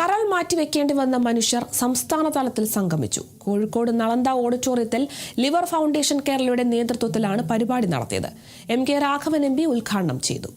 കരൾ മാറ്റിവെക്കേണ്ടി വന്ന മനുഷ്യർ സംസ്ഥാന തലത്തിൽ സംഗമിച്ചു. കോഴിക്കോട് നളന്ദ ഓഡിറ്റോറിയത്തിൽ ലിവർ ഫൗണ്ടേഷൻ കേരളയുടെ നേതൃത്വത്തിലാണ് പരിപാടി നടത്തിയത്. MK രാഘവൻ MP ഉദ്ഘാടനം ചെയ്തു.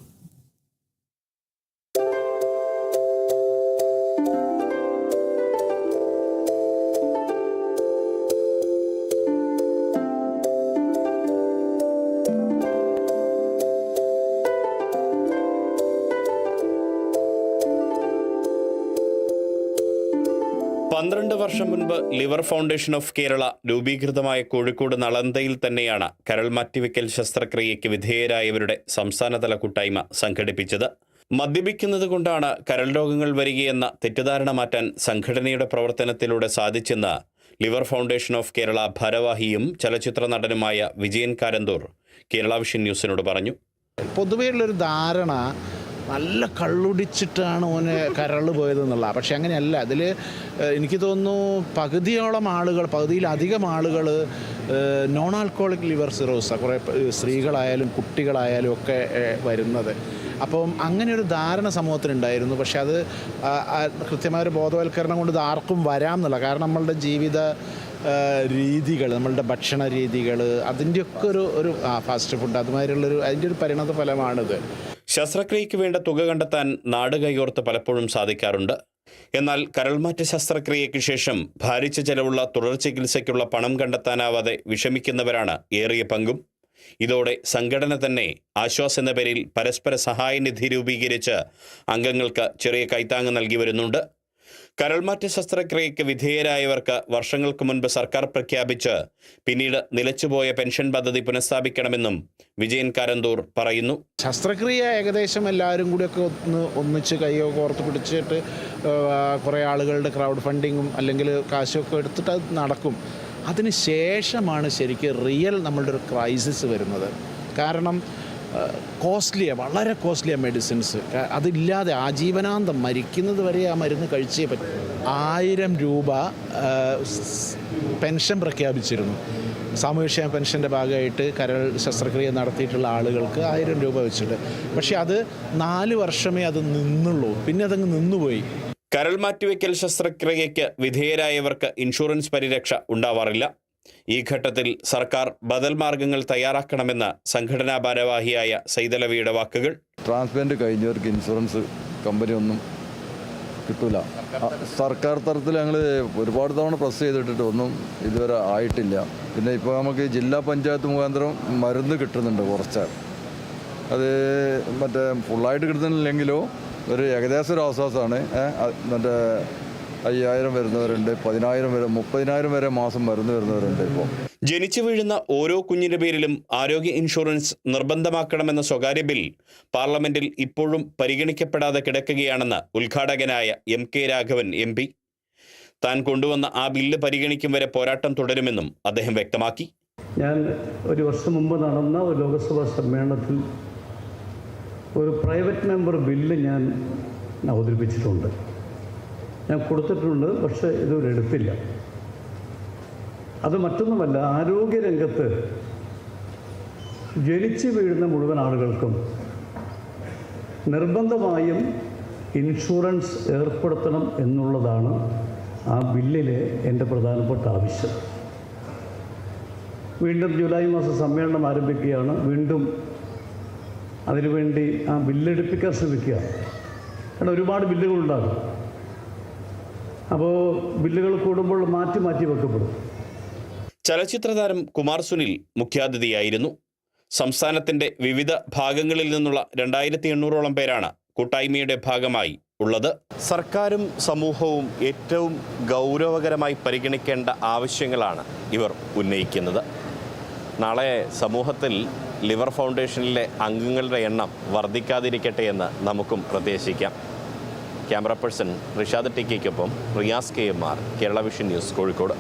വർഷം മുൻപ് ലിവർ ഫൗണ്ടേഷൻ ഓഫ് കേരള രൂപീകൃതമായ കോഴിക്കോട് നളന്ദയിൽ തന്നെയാണ് കരൾ മാറ്റിവെക്കൽ ശസ്ത്രക്രിയയ്ക്ക് വിധേയരായവരുടെ സംസ്ഥാനതല കൂട്ടായ്മ സംഘടിപ്പിച്ചത്. മദ്യപിക്കുന്നത് കൊണ്ടാണ് കരൾ രോഗങ്ങൾ വരികയെന്ന തെറ്റിദ്ധാരണ മാറ്റാൻ സംഘടനയുടെ പ്രവർത്തനത്തിലൂടെ സാധിച്ചെന്ന് ലിവർ ഫൗണ്ടേഷൻ ഓഫ് കേരള ഭാരവാഹിയും ചലച്ചിത്ര നടനുമായ വിജയൻ കാരന്തൂർ കേരള വിഷൻ ന്യൂസിനോട് പറഞ്ഞു. പൊതുവെയുള്ളൊരു ധാരണ നല്ല കള്ളുടിച്ചിട്ടാണ് ഓന് കരൾ പോയതെന്നുള്ള, പക്ഷെ അങ്ങനെയല്ല. അതിൽ എനിക്ക് തോന്നുന്നു പകുതിയിലധികം ആളുകൾ നോൺ ആൽക്കോളിക് ലിവർ സിറോസ്, കുറേ സ്ത്രീകളായാലും കുട്ടികളായാലും ഒക്കെ വരുന്നത്. അപ്പം അങ്ങനെ ഒരു ധാരണ സമൂഹത്തിനുണ്ടായിരുന്നു. പക്ഷെ അത് കൃത്യമായൊരു ബോധവൽക്കരണം കൊണ്ട് ഇത് ആർക്കും വരാം എന്നുള്ള, കാരണം നമ്മളുടെ ജീവിത രീതികൾ, നമ്മളുടെ ഭക്ഷണ രീതികൾ, അതിൻ്റെയൊക്കെ ഒരു ഫാസ്റ്റ് ഫുഡ് അതുമാതിരിയുള്ളൊരു അതിൻ്റെ ഒരു പരിണത ഫലമാണിത്. ശസ്ത്രക്രിയയ്ക്ക് വേണ്ട തുക കണ്ടെത്താൻ നാട് കൈയോർത്ത് പലപ്പോഴും സാധിക്കാറുണ്ട്. എന്നാൽ കരൾമാറ്റ ശസ്ത്രക്രിയയ്ക്ക് ശേഷം ഭാരിച്ച ചെലവുള്ള തുടർ ചികിത്സയ്ക്കുള്ള പണം കണ്ടെത്താനാവാതെ വിഷമിക്കുന്നവരാണ് ഏറിയ പങ്കും. ഇതോടെ സംഘടന തന്നെ ആശ്വാസ് എന്ന പേരിൽ പരസ്പര സഹായനിധി രൂപീകരിച്ച് അംഗങ്ങൾക്ക് ചെറിയ കൈത്താങ്ങ് നൽകി വരുന്നുണ്ട്. കരൾമാറ്റ ശസ്ത്രക്രിയയ്ക്ക് വിധേയരായവർക്ക് വർഷങ്ങൾക്ക് മുൻപ് സർക്കാർ പ്രഖ്യാപിച്ച് പിന്നീട് നിലച്ചുപോയ പെൻഷൻ പദ്ധതി പുനഃസ്ഥാപിക്കണമെന്നും വിജയൻ കാരന്തൂർ പറയുന്നു. ശസ്ത്രക്രിയ ഏകദേശം എല്ലാവരും കൂടിയൊക്കെ ഒന്നിച്ച് കൈയോ കോർത്ത് പിടിച്ചിട്ട് കുറേ ആളുകളുടെ ക്രൗഡ് ഫണ്ടിങ്ങും അല്ലെങ്കിൽ കാശൊക്കെ എടുത്തിട്ട് അത് നടക്കും. അതിന് ശേഷമാണ് ശരിക്കും റിയൽ നമ്മളുടെ ഒരു ക്രൈസിസ് വരുന്നത്. കാരണം വളരെ കോസ്റ്റ്ലിയാണ് മെഡിസിൻസ്. അതില്ലാതെ ആജീവനാന്തം മരിക്കുന്നത് വരെ ആ മരുന്ന് കഴിച്ചേ പറ്റും. 1000 രൂപ പെൻഷൻ പ്രഖ്യാപിച്ചിരുന്നു. സാമൂഹ്യക്ഷേമ പെൻഷൻ്റെ ഭാഗമായിട്ട് കരൾ ശസ്ത്രക്രിയ നടത്തിയിട്ടുള്ള ആളുകൾക്ക് 1000 രൂപ വെച്ചിട്ട്. പക്ഷേ അത് 4 വർഷമേ അത് നിന്നുള്ളൂ, പിന്നെ അതങ്ങ് നിന്നുപോയി. കരൾ മാറ്റിവെക്കൽ ശസ്ത്രക്രിയയ്ക്ക് വിധേയരായവർക്ക് ഇൻഷുറൻസ് പരിരക്ഷ ഉണ്ടാവാറില്ല. ഈ ഘട്ടത്തിൽ സർക്കാർ ബദൽ മാർഗങ്ങൾ തയ്യാറാക്കണമെന്ന സംഘടനാ ഭാരവാഹിയായ സൈതലവിയുടെ വാക്കുകൾ. ട്രാൻസ്പ്ലാന്റ് കഴിഞ്ഞവർക്ക് ഇൻഷുറൻസ് കമ്പനി ഒന്നും കിട്ടൂല. സർക്കാർ തലത്തിൽ ഞങ്ങൾ ഒരുപാട് തവണ പ്രസ് ചെയ്തിട്ട് ഒന്നും ഇതുവരെ ആയിട്ടില്ല. പിന്നെ ഇപ്പോൾ നമുക്ക് ജില്ലാ പഞ്ചായത്ത് മുഖാന്തരം മരുന്ന് കിട്ടുന്നുണ്ട് കുറച്ച്. അത് മറ്റേ ഫുള്ളായിട്ട് കിട്ടുന്നില്ലെങ്കിലോ ഒരു ഏകദേശം ഒരു ആശ്വാസമാണ്. മറ്റേ 5000 വരുന്നവരുണ്ട്, 10000 വരെ, 30000 വരെ മാസം മരുന്ന് വരുന്നവരുണ്ട്. ഇപ്പോൾ ജനിച്ചു വീഴുന്ന ഓരോ കുഞ്ഞിന്റെ പേരിലും ആരോഗ്യ ഇൻഷുറൻസ് നിർബന്ധമാക്കണമെന്ന സ്വകാര്യ ബിൽ പാർലമെന്റിൽ ഇപ്പോഴും പരിഗണിക്കപ്പെടാതെ കിടക്കുകയാണെന്ന് ഉദ്ഘാടകനായ MK രാഘവൻ MP. താൻ കൊണ്ടുവന്ന ആ ബില്ല് പരിഗണിക്കും വരെ പോരാട്ടം തുടരുമെന്നും അദ്ദേഹം വ്യക്തമാക്കി. ഞാൻ ഒരു വർഷം മുമ്പ് നടന്ന ഒരു ലോകസഭാ സമ്മേളനത്തിൽ ഒരു പ്രൈവറ്റ് മെമ്പർ ബില്ല് ഞാൻ അവതരിപ്പിച്ചിട്ടുണ്ട്, ഞാൻ കൊടുത്തിട്ടുണ്ട്. പക്ഷേ ഇതുവരെ എടുത്തില്ല. അത് മറ്റൊന്നുമല്ല, ആരോഗ്യരംഗത്ത് ജനിച്ചു വീഴുന്ന മുഴുവൻ ആളുകൾക്കും നിർബന്ധമായും ഇൻഷുറൻസ് ഏർപ്പെടുത്തണം എന്നുള്ളതാണ് ആ ബില്ലിലെ എൻ്റെ പ്രധാനപ്പെട്ട ആവശ്യം. വീണ്ടും ജൂലൈ മാസം സമ്മേളനം ആരംഭിക്കുകയാണ്. വീണ്ടും അതിനുവേണ്ടി ആ ബില്ലെടുപ്പിക്കാൻ ശ്രമിക്കുക. കാരണം ഒരുപാട് ബില്ലുകളുണ്ടാകും. അപ്പോൾ ബില്ലുകൾ കൂടുമ്പോൾ മാറ്റി വെക്കപ്പെടും. ചലച്ചിത്ര താരം കുമാർ സുനിൽ മുഖ്യാതിഥിയായിരുന്നു. സംസ്ഥാനത്തിന്റെ വിവിധ ഭാഗങ്ങളിൽ നിന്നുള്ള 2800ഓളം പേരാണ് കൂട്ടായ്മയുടെ ഭാഗമായി ഉള്ളത്. സർക്കാരും സമൂഹവും ഏറ്റവും ഗൗരവകരമായി പരിഗണിക്കേണ്ട ആവശ്യങ്ങളാണ് ഇവർ ഉന്നയിക്കുന്നത്. നാളെ സമൂഹത്തിൽ ലിവർ ഫൗണ്ടേഷനിലെ അംഗങ്ങളുടെ എണ്ണം വർദ്ധിക്കാതിരിക്കട്ടെ എന്ന് നമുക്കും പ്രത്യേകിക്കാം. ക്യാമറ പേഴ്സൺ റിഷാദ് ടിക്കയ്ക്കൊപ്പം Riyas KMR, Kerala vision news, Kozhikode.